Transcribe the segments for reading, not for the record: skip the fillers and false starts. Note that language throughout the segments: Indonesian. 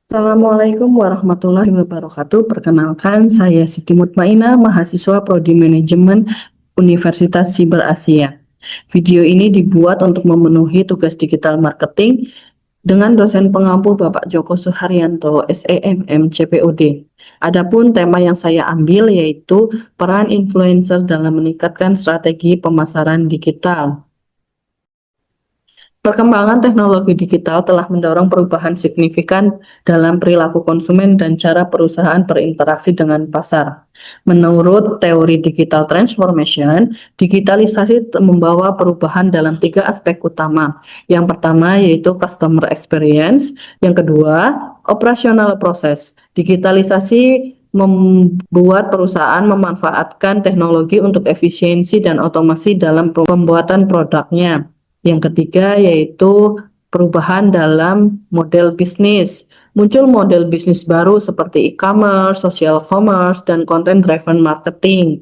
Assalamualaikum warahmatullahi wabarakatuh. Perkenalkan, saya Siti Mutmainah, mahasiswa Prodi Manajemen Universitas Siber Asia. Video ini dibuat untuk memenuhi tugas digital marketing dengan dosen pengampu Bapak Joko Suharyanto, SEMM CPOD. Adapun tema yang saya ambil yaitu peran influencer dalam meningkatkan strategi pemasaran digital. Perkembangan teknologi digital telah mendorong perubahan signifikan dalam perilaku konsumen dan cara perusahaan berinteraksi dengan pasar. Menurut teori digital transformation, digitalisasi membawa perubahan dalam tiga aspek utama. Yang pertama yaitu customer experience, yang kedua operational process. Digitalisasi membuat perusahaan memanfaatkan teknologi untuk efisiensi dan otomasi dalam pembuatan produknya. Yang ketiga yaitu perubahan dalam model bisnis. Muncul model bisnis baru seperti e-commerce, social commerce, dan content driven marketing.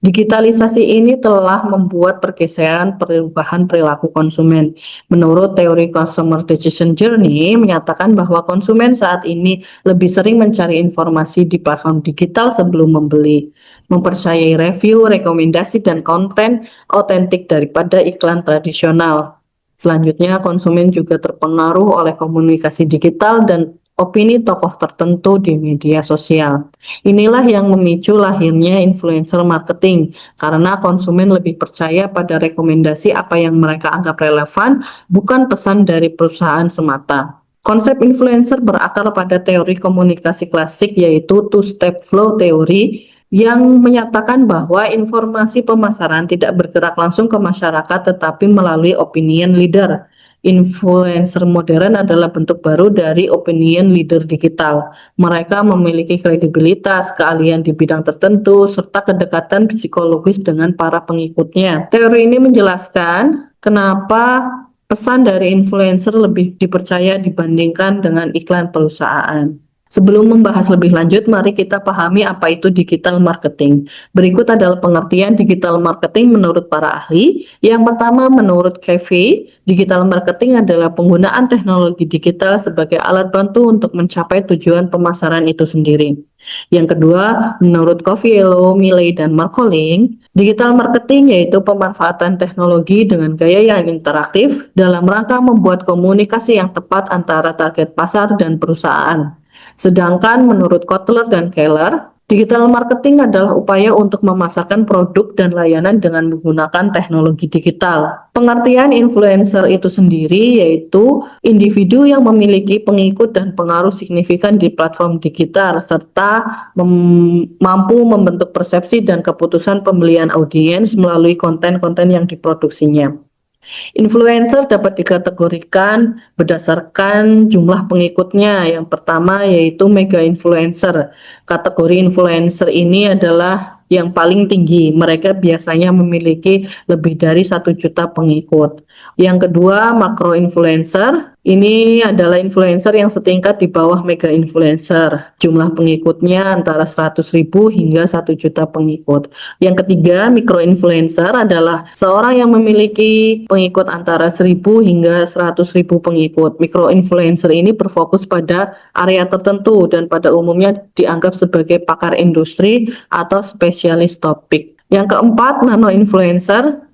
Digitalisasi ini telah membuat pergeseran perubahan perilaku konsumen. Menurut teori Customer Decision Journey menyatakan bahwa konsumen saat ini lebih sering mencari informasi di platform digital sebelum membeli, mempercayai review, rekomendasi, dan konten otentik daripada iklan tradisional. Selanjutnya, konsumen juga terpengaruh oleh komunikasi digital dan opini tokoh tertentu di media sosial. Inilah yang memicu lahirnya influencer marketing, karena konsumen lebih percaya pada rekomendasi apa yang mereka anggap relevan, bukan pesan dari perusahaan semata. Konsep influencer berakar pada teori komunikasi klasik yaitu two-step flow theory yang menyatakan bahwa informasi pemasaran tidak bergerak langsung ke masyarakat tetapi melalui opinion leader. Influencer modern adalah bentuk baru dari opinion leader digital. Mereka memiliki kredibilitas, keahlian di bidang tertentu, serta kedekatan psikologis dengan para pengikutnya. Teori ini menjelaskan kenapa pesan dari influencer lebih dipercaya dibandingkan dengan iklan perusahaan. Sebelum membahas lebih lanjut, mari kita pahami apa itu digital marketing. Berikut adalah pengertian digital marketing menurut para ahli. Yang pertama, menurut KV, digital marketing adalah penggunaan teknologi digital sebagai alat bantu untuk mencapai tujuan pemasaran itu sendiri. Yang kedua, menurut Coviello, Milley, dan Marcoling, digital marketing yaitu pemanfaatan teknologi dengan gaya yang interaktif dalam rangka membuat komunikasi yang tepat antara target pasar dan perusahaan. Sedangkan menurut Kotler dan Keller, digital marketing adalah upaya untuk memasarkan produk dan layanan dengan menggunakan teknologi digital. Pengertian influencer itu sendiri yaitu individu yang memiliki pengikut dan pengaruh signifikan di platform digital serta mampu membentuk persepsi dan keputusan pembelian audiens melalui konten-konten yang diproduksinya. Influencer dapat dikategorikan berdasarkan jumlah pengikutnya. Yang pertama yaitu mega influencer. Kategori influencer ini adalah yang paling tinggi. Mereka biasanya memiliki lebih dari 1 juta pengikut. Yang kedua, makro influencer. Ini adalah influencer yang setingkat di bawah mega influencer. Jumlah pengikutnya antara 100.000 hingga 1 juta pengikut. Yang ketiga, mikro influencer adalah seorang yang memiliki pengikut antara 1.000 hingga 100.000 pengikut. Mikro influencer ini berfokus pada area tertentu dan pada umumnya dianggap sebagai pakar industri atau spesialis topik. Yang keempat, nano influencer.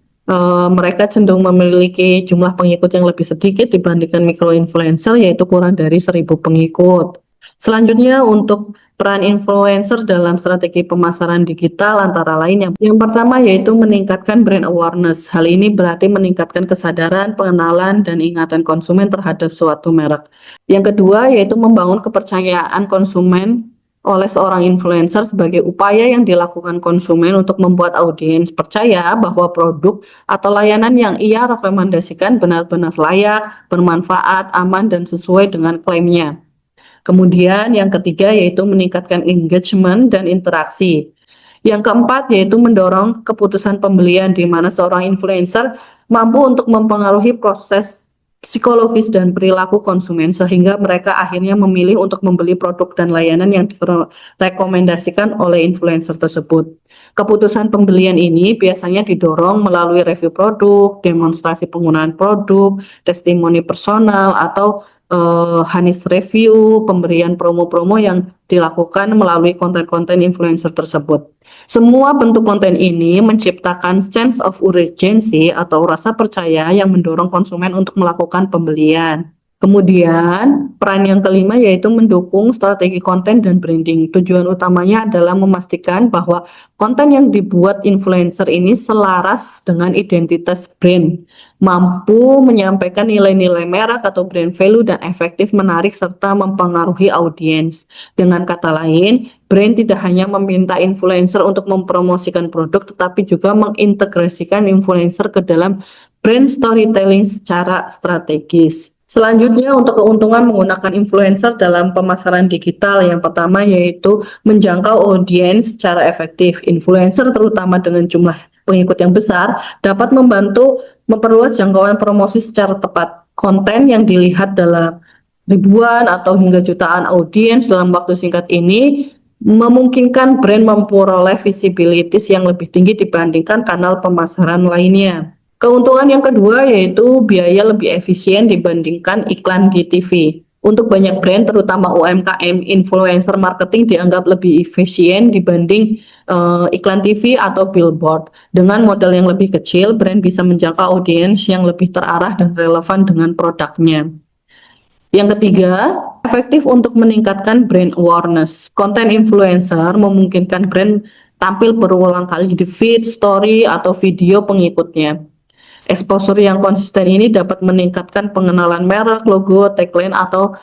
Mereka cenderung memiliki jumlah pengikut yang lebih sedikit dibandingkan mikro influencer, yaitu kurang dari 1.000 pengikut. Selanjutnya untuk peran influencer dalam strategi pemasaran digital antara lain yang pertama yaitu meningkatkan brand awareness. Hal ini berarti meningkatkan kesadaran, pengenalan, dan ingatan konsumen terhadap suatu merek. Yang kedua yaitu membangun kepercayaan konsumen oleh seorang influencer sebagai upaya yang dilakukan konsumen untuk membuat audiens percaya bahwa produk atau layanan yang ia rekomendasikan benar-benar layak, bermanfaat, aman, dan sesuai dengan klaimnya. Kemudian yang ketiga yaitu meningkatkan engagement dan interaksi. Yang keempat yaitu mendorong keputusan pembelian di mana seorang influencer mampu untuk mempengaruhi proses psikologis dan perilaku konsumen sehingga mereka akhirnya memilih untuk membeli produk dan layanan yang direkomendasikan oleh influencer tersebut. Keputusan pembelian ini biasanya didorong melalui review produk, demonstrasi penggunaan produk, testimoni personal, atau Hanis Review, pemberian promo-promo yang dilakukan melalui konten-konten influencer tersebut. Semua bentuk konten ini menciptakan sense of urgency atau rasa percaya yang mendorong konsumen untuk melakukan pembelian. Kemudian, peran yang kelima yaitu mendukung strategi konten dan branding. Tujuan utamanya adalah memastikan bahwa konten yang dibuat influencer ini selaras dengan identitas brand, mampu menyampaikan nilai-nilai merek atau brand value dan efektif menarik serta mempengaruhi audiens. Dengan kata lain, brand tidak hanya meminta influencer untuk mempromosikan produk, tetapi juga mengintegrasikan influencer ke dalam brand storytelling secara strategis. Selanjutnya, untuk keuntungan menggunakan influencer dalam pemasaran digital, yang pertama yaitu menjangkau audiens secara efektif. Influencer terutama dengan jumlah pengikut yang besar dapat membantu memperluas jangkauan promosi secara tepat. Konten yang dilihat dalam ribuan atau hingga jutaan audiens dalam waktu singkat ini memungkinkan brand memperoleh visibilitas yang lebih tinggi dibandingkan kanal pemasaran lainnya. Keuntungan yang kedua yaitu biaya lebih efisien dibandingkan iklan di TV. Untuk banyak brand, terutama UMKM, influencer marketing dianggap lebih efisien dibanding iklan TV atau billboard. Dengan modal yang lebih kecil, brand bisa menjangkau audiens yang lebih terarah dan relevan dengan produknya. Yang ketiga, efektif untuk meningkatkan brand awareness. Konten influencer memungkinkan brand tampil berulang kali di feed, story, atau video pengikutnya. Exposure yang konsisten ini dapat meningkatkan pengenalan merek, logo, tagline, atau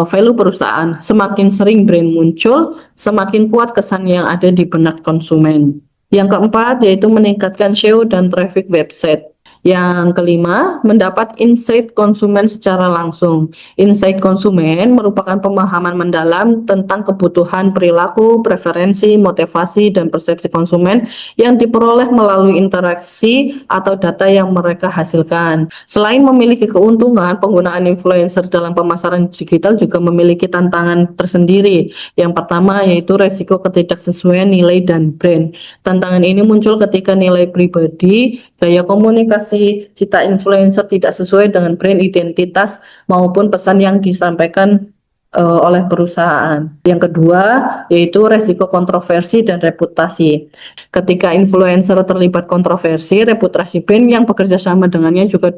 value perusahaan. Semakin sering brand muncul, semakin kuat kesan yang ada di benak konsumen. Yang keempat yaitu meningkatkan SEO dan traffic website. Yang kelima, mendapat insight konsumen secara langsung. Insight konsumen merupakan pemahaman mendalam tentang kebutuhan perilaku, preferensi, motivasi, dan persepsi konsumen yang diperoleh melalui interaksi atau data yang mereka hasilkan. Selain memiliki keuntungan, penggunaan influencer dalam pemasaran digital juga memiliki tantangan tersendiri. Yang pertama yaitu resiko ketidaksesuaian nilai dan brand. Tantangan ini muncul ketika nilai pribadi, gaya komunikasi, cita influencer tidak sesuai dengan brand identitas maupun pesan yang disampaikan oleh perusahaan. Yang kedua yaitu resiko kontroversi dan reputasi. Ketika influencer terlibat kontroversi, reputasi brand yang bekerja sama dengannya juga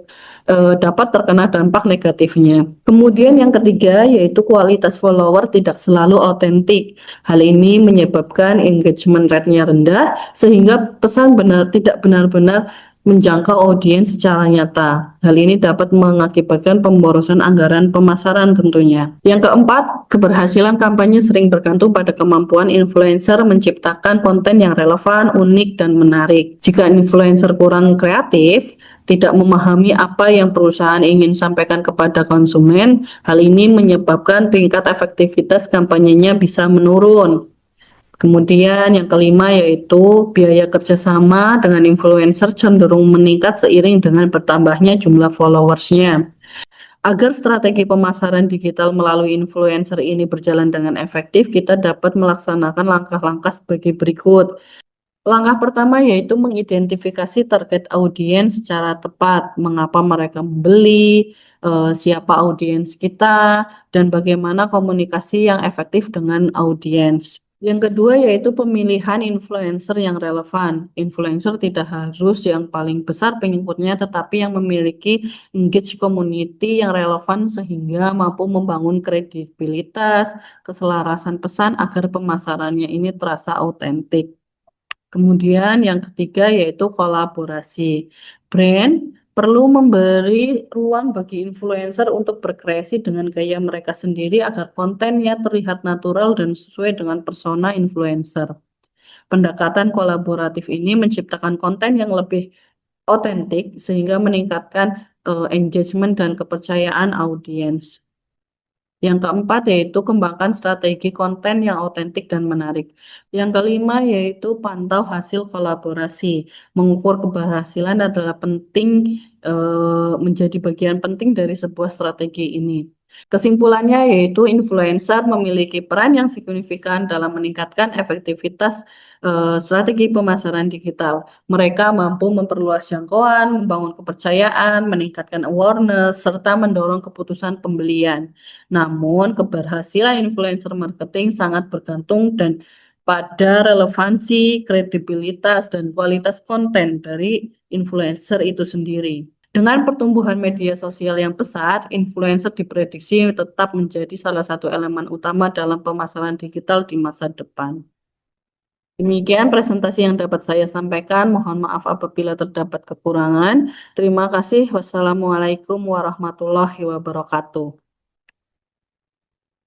dapat terkena dampak negatifnya. Kemudian yang ketiga yaitu kualitas follower tidak selalu otentik. Hal ini menyebabkan engagement rate-nya rendah sehingga pesan tidak benar-benar menjangkau audiens secara nyata. Hal ini dapat mengakibatkan pemborosan anggaran pemasaran tentunya. Yang keempat, keberhasilan kampanye sering bergantung pada kemampuan influencer menciptakan konten yang relevan, unik, dan menarik. Jika influencer kurang kreatif, tidak memahami apa yang perusahaan ingin sampaikan kepada konsumen, hal ini menyebabkan tingkat efektivitas kampanyenya bisa menurun. Kemudian yang kelima yaitu biaya kerjasama dengan influencer cenderung meningkat seiring dengan bertambahnya jumlah followersnya. Agar strategi pemasaran digital melalui influencer ini berjalan dengan efektif, kita dapat melaksanakan langkah-langkah sebagai berikut. Langkah pertama yaitu mengidentifikasi target audiens secara tepat, mengapa mereka membeli, siapa audiens kita, dan bagaimana komunikasi yang efektif dengan audiens. Yang kedua yaitu pemilihan influencer yang relevan. Influencer tidak harus yang paling besar pengikutnya, tetapi yang memiliki engage community yang relevan sehingga mampu membangun kredibilitas, keselarasan pesan agar pemasarannya ini terasa autentik. Kemudian yang ketiga yaitu kolaborasi. Brand perlu memberi ruang bagi influencer untuk berkreasi dengan gaya mereka sendiri agar kontennya terlihat natural dan sesuai dengan persona influencer. Pendekatan kolaboratif ini menciptakan konten yang lebih otentik sehingga meningkatkan engagement dan kepercayaan audiens. Yang keempat yaitu kembangkan strategi konten yang otentik dan menarik. Yang kelima yaitu pantau hasil kolaborasi. Mengukur keberhasilan adalah penting menjadi bagian penting dari sebuah strategi ini. Kesimpulannya yaitu influencer memiliki peran yang signifikan dalam meningkatkan efektivitas strategi pemasaran digital. Mereka mampu memperluas jangkauan, membangun kepercayaan, meningkatkan awareness, serta mendorong keputusan pembelian. Namun, keberhasilan influencer marketing sangat bergantung dan pada relevansi, kredibilitas, dan kualitas konten dari influencer itu sendiri. Dengan pertumbuhan media sosial yang pesat, influencer diprediksi tetap menjadi salah satu elemen utama dalam pemasaran digital di masa depan. Demikian presentasi yang dapat saya sampaikan. Mohon maaf apabila terdapat kekurangan. Terima kasih. Wassalamualaikum warahmatullahi wabarakatuh.